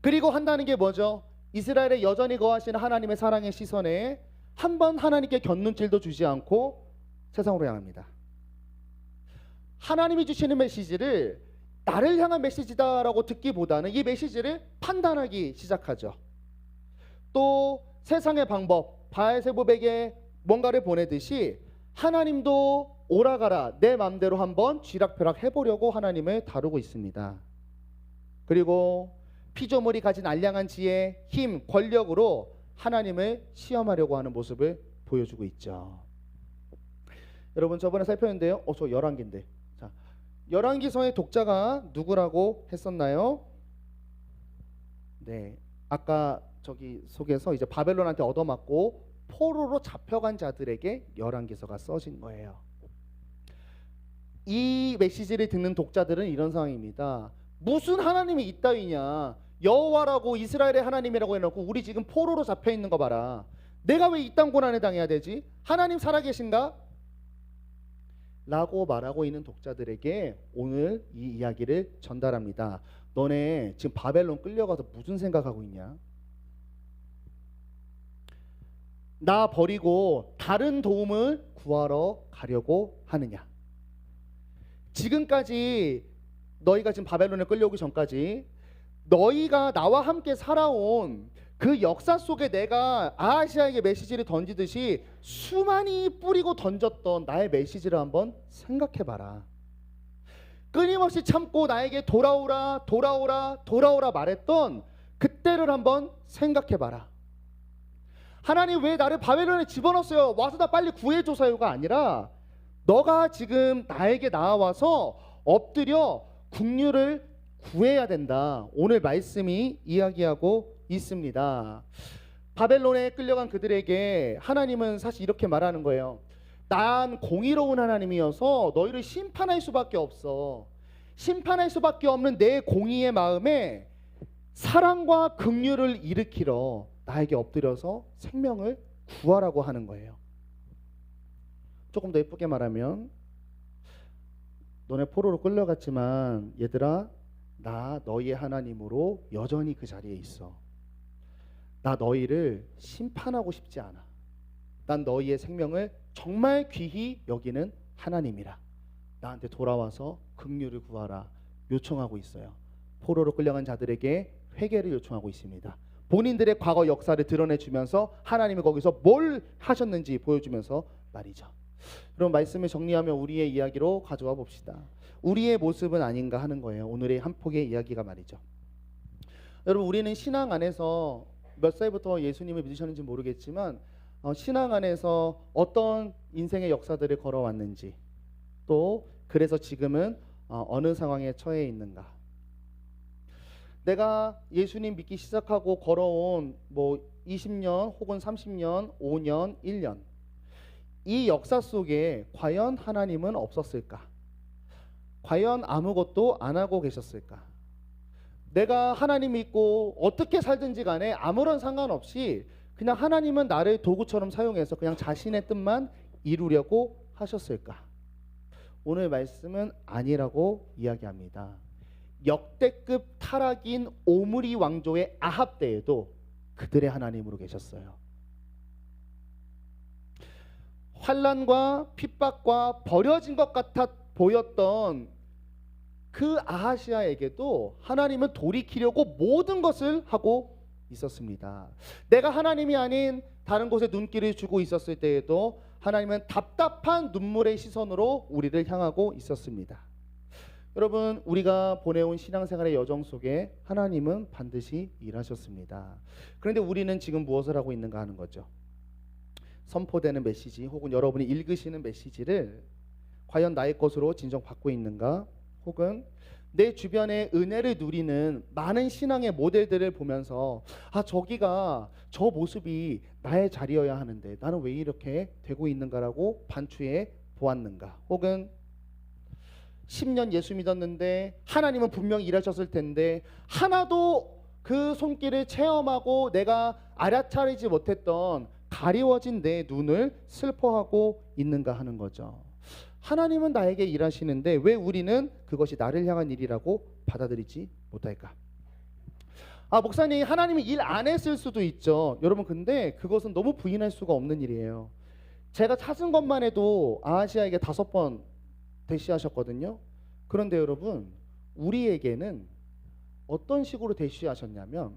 그리고 한다는 게 뭐죠? 이스라엘에 여전히 거하시는 하나님의 사랑의 시선에 한 번 하나님께 곁눈질도 주지 않고 세상으로 향합니다. 하나님이 주시는 메시지를 나를 향한 메시지다라고 듣기보다는 이 메시지를 판단하기 시작하죠. 또 세상의 방법, 바알세불에게 뭔가를 보내듯이 하나님도 오라가라 내 마음대로 한번 쥐락펴락 해보려고 하나님을 다루고 있습니다. 그리고 피조물이 가진 알량한 지혜, 힘, 권력으로 하나님을 시험하려고 하는 모습을 보여주고 있죠. 여러분 저번에 살펴봤는데요. 저 11개인데. 자, 열왕기서의 독자가 누구라고 했었나요? 네, 아까 저기 속에서 이제 바벨론한테 얻어맞고 포로로 잡혀간 자들에게 열왕기서가 써진 거예요. 이 메시지를 듣는 독자들은 이런 상황입니다. 무슨 하나님이 있다위냐? 여호와라고 이스라엘의 하나님이라고 해놓고 우리 지금 포로로 잡혀 있는 거 봐라. 내가 왜 이딴 고난에 당해야 되지? 하나님 살아계신가? 라고 말하고 있는 독자들에게 오늘 이 이야기를 전달합니다. 너네 지금 바벨론 끌려가서 무슨 생각하고 있냐? 나 버리고 다른 도움을 구하러 가려고 하느냐? 지금까지 너희가 지금 바벨론에 끌려오기 전까지 너희가 나와 함께 살아온 그 역사 속에 내가 아하시아에게 메시지를 던지듯이 수많이 뿌리고 던졌던 나의 메시지를 한번 생각해봐라. 끊임없이 참고 나에게 돌아오라 돌아오라 돌아오라 말했던 그때를 한번 생각해봐라. 하나님 왜 나를 바벨론에 집어넣었어요? 와서 나 빨리 구해줘서요가 아니라 너가 지금 나에게 나와서 엎드려 국류를 구해야 된다. 오늘 말씀이 이야기하고 있습니다. 바벨론에 끌려간 그들에게 하나님은 사실 이렇게 말하는 거예요. 난 공의로운 하나님이어서 너희를 심판할 수밖에 없어. 심판할 수밖에 없는 내 공의의 마음에 사랑과 긍휼을 일으키러 나에게 엎드려서 생명을 구하라고 하는 거예요. 조금 더 예쁘게 말하면 너네 포로로 끌려갔지만 얘들아 나 너희의 하나님으로 여전히 그 자리에 있어. 나 너희를 심판하고 싶지 않아. 난 너희의 생명을 정말 귀히 여기는 하나님이라. 나한테 돌아와서 긍휼을 구하라 요청하고 있어요. 포로로 끌려간 자들에게 회개를 요청하고 있습니다. 본인들의 과거 역사를 드러내주면서 하나님이 거기서 뭘 하셨는지 보여주면서 말이죠. 그럼 말씀을 정리하며 우리의 이야기로 가져와 봅시다. 우리의 모습은 아닌가 하는 거예요. 오늘의 한 폭의 이야기가 말이죠. 여러분 우리는 신앙 안에서 몇 살부터 예수님을 믿으셨는지 모르겠지만 신앙 안에서 어떤 인생의 역사들을 걸어왔는지 또 그래서 지금은 어느 상황에 처해 있는가. 내가 예수님 믿기 시작하고 걸어온 뭐 20년 혹은 30년, 5년, 1년 이 역사 속에 과연 하나님은 없었을까? 과연 아무것도 안 하고 계셨을까? 내가 하나님 믿고 어떻게 살든지 간에 아무런 상관없이 그냥 하나님은 나를 도구처럼 사용해서 그냥 자신의 뜻만 이루려고 하셨을까? 오늘 말씀은 아니라고 이야기합니다. 역대급 타락인 오므리 왕조의 아합 때에도 그들의 하나님으로 계셨어요. 환난과 핍박과 버려진 것 같아 보였던 그 아하시아에게도 하나님은 돌이키려고 모든 것을 하고 있었습니다. 내가 하나님이 아닌 다른 곳에 눈길을 주고 있었을 때에도 하나님은 답답한 눈물의 시선으로 우리를 향하고 있었습니다. 여러분, 우리가 보내온 신앙생활의 여정 속에 하나님은 반드시 일하셨습니다. 그런데 우리는 지금 무엇을 하고 있는가 하는 거죠. 선포되는 메시지 혹은 여러분이 읽으시는 메시지를 과연 나의 것으로 진정 받고 있는가, 혹은 내 주변에 은혜를 누리는 많은 신앙의 모델들을 보면서 저기가 저 모습이 나의 자리여야 하는데 나는 왜 이렇게 되고 있는가라고 반추해 보았는가, 혹은 10년 예수 믿었는데 하나님은 분명히 일하셨을 텐데 하나도 그 손길을 체험하고 내가 알아차리지 못했던 가리워진 내 눈을 슬퍼하고 있는가 하는 거죠. 하나님은 나에게 일하시는데 왜 우리는 그것이 나를 향한 일이라고 받아들이지 못할까? 목사님, 하나님이 일 안 했을 수도 있죠. 여러분, 근데 그것은 너무 부인할 수가 없는 일이에요. 제가 찾은 것만 해도 아하시아에게 5번 대시하셨거든요. 그런데 여러분, 우리에게는 어떤 식으로 대시하셨냐면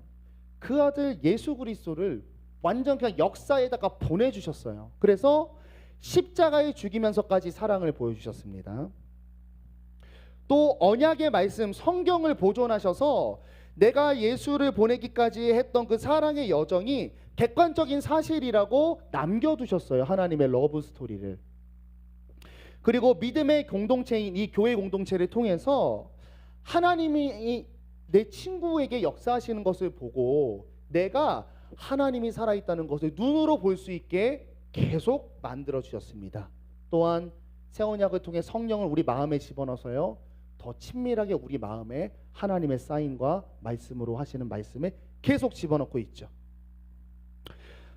그 아들 예수 그리스도를 완전 그냥 역사에다가 보내주셨어요. 그래서 십자가에 죽이면서까지 사랑을 보여주셨습니다. 또 언약의 말씀 성경을 보존하셔서 내가 예수를 보내기까지 했던 그 사랑의 여정이 객관적인 사실이라고 남겨두셨어요. 하나님의 러브 스토리를. 그리고 믿음의 공동체인 이 교회 공동체를 통해서 하나님이 내 친구에게 역사하시는 것을 보고 내가 하나님이 살아있다는 것을 눈으로 볼 수 있게 계속 만들어 주셨습니다. 또한 새 언약을 통해 성령을 우리 마음에 집어넣어서요, 더 친밀하게 우리 마음에 하나님의 사인과 말씀으로 하시는 말씀에 계속 집어넣고 있죠.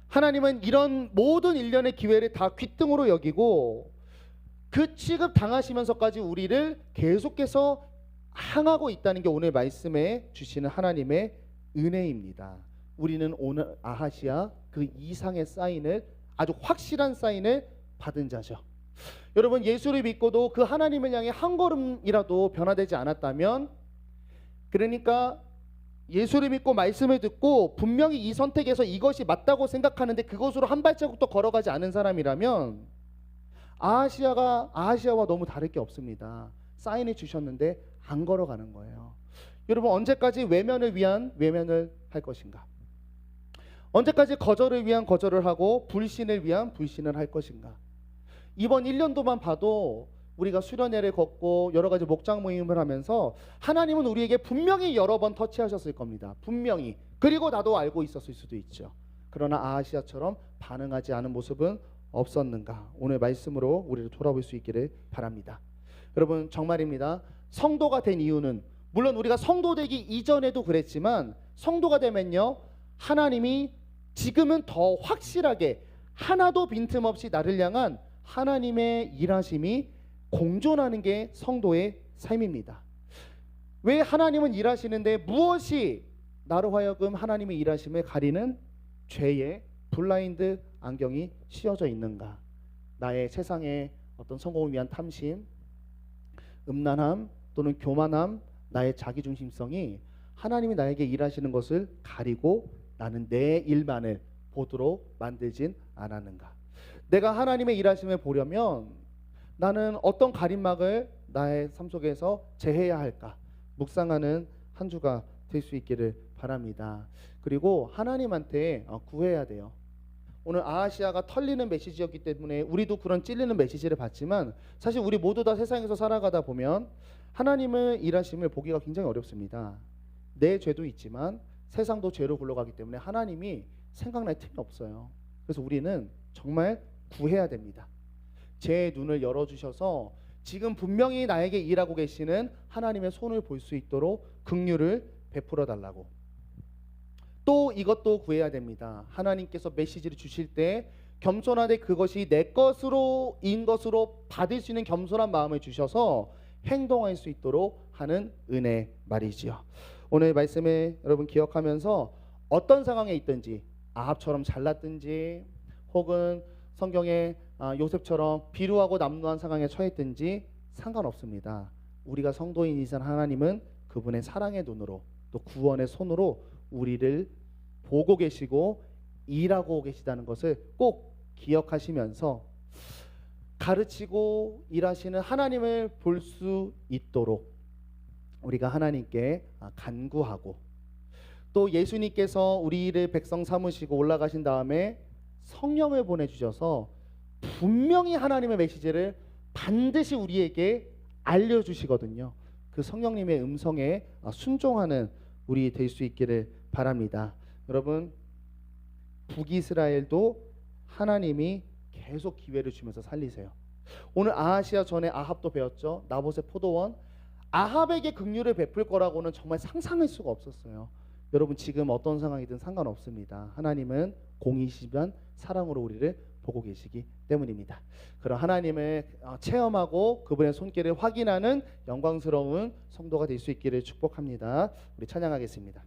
하나님은 이런 모든 일련의 기회를 다 귓등으로 여기고 그 취급 당하시면서까지 우리를 계속해서 향하고 있다는 게 오늘 말씀에 주시는 하나님의 은혜입니다. 우리는 오늘 아하시아 그 이상의 사인을, 아주 확실한 사인을 받은 자죠. 여러분, 예수를 믿고도 그 하나님을 향해 한 걸음이라도 변화되지 않았다면, 그러니까 예수를 믿고 말씀을 듣고 분명히 이 선택에서 이것이 맞다고 생각하는데 그것으로 한 발자국도 걸어가지 않은 사람이라면 아하시아와 너무 다를 게 없습니다. 사인을 주셨는데 안 걸어가는 거예요. 여러분, 언제까지 외면을 위한 외면을 할 것인가? 언제까지 거절을 위한 거절을 하고 불신을 위한 불신을 할 것인가? 이번 1년도만 봐도 우리가 수련회를 걷고 여러 가지 목장 모임을 하면서 하나님은 우리에게 분명히 여러 번 터치하셨을 겁니다. 분명히. 그리고 나도 알고 있었을 수도 있죠. 그러나 아하시아처럼 반응하지 않은 모습은 없었는가? 오늘 말씀으로 우리를 돌아볼 수 있기를 바랍니다. 여러분, 정말입니다. 성도가 된 이유는, 물론 우리가 성도 되기 이전에도 그랬지만 성도가 되면요, 하나님이 지금은 더 확실하게 하나도 빈틈없이 나를 향한 하나님의 일하심이 공존하는 게 성도의 삶입니다. 왜 하나님은 일하시는데 무엇이 나로 하여금 하나님의 일하심을 가리는 죄의 블라인드 안경이 씌워져 있는가? 나의 세상의 어떤 성공을 위한 탐심, 음란함 또는 교만함, 나의 자기중심성이 하나님이 나에게 일하시는 것을 가리고 나는 내 일만을 보도록 만들진 않았는가? 내가 하나님의 일하심을 보려면 나는 어떤 가림막을 나의 삶 속에서 제해야 할까? 묵상하는 한 주가 될 수 있기를 바랍니다. 그리고 하나님한테 구해야 돼요. 오늘 아하시아가 털리는 메시지였기 때문에 우리도 그런 찔리는 메시지를 받지만 사실 우리 모두 다 세상에서 살아가다 보면 하나님의 일하심을 보기가 굉장히 어렵습니다. 내 죄도 있지만 세상도 죄로 굴러가기 때문에 하나님이 생각날 틈이 없어요. 그래서 우리는 정말 구해야 됩니다. 제 눈을 열어주셔서 지금 분명히 나에게 일하고 계시는 하나님의 손을 볼 수 있도록 긍휼을 베풀어 달라고. 또 이것도 구해야 됩니다. 하나님께서 메시지를 주실 때 겸손하되 그것이 내 것으로인 것으로 받을 수 있는 겸손한 마음을 주셔서 행동할 수 있도록 하는 은혜 말이지요. 오늘 말씀에 여러분 기억하면서 어떤 상황에 있든지, 아합처럼 잘났든지 혹은 성경에 요셉처럼 비루하고 남루한 상황에 처했든지 상관없습니다. 우리가 성도인 이상 하나님은 그분의 사랑의 눈으로 또 구원의 손으로 우리를 보고 계시고 일하고 계시다는 것을 꼭 기억하시면서 가르치고 일하시는 하나님을 볼 수 있도록 우리가 하나님께 간구하고, 또 예수님께서 우리를 백성 삼으시고 올라가신 다음에 성령을 보내주셔서 분명히 하나님의 메시지를 반드시 우리에게 알려주시거든요. 그 성령님의 음성에 순종하는 우리 될 수 있기를 바랍니다. 여러분, 북이스라엘도 하나님이 계속 기회를 주면서 살리세요. 오늘 아하시아 전에 아합도 배웠죠. 나봇의 포도원. 아합에게 긍휼을 베풀 거라고는 정말 상상할 수가 없었어요. 여러분, 지금 어떤 상황이든 상관없습니다. 하나님은 공이시면 사랑으로 우리를 보고 계시기 때문입니다. 그런 하나님을 체험하고 그분의 손길을 확인하는 영광스러운 성도가 될 수 있기를 축복합니다. 우리 찬양하겠습니다.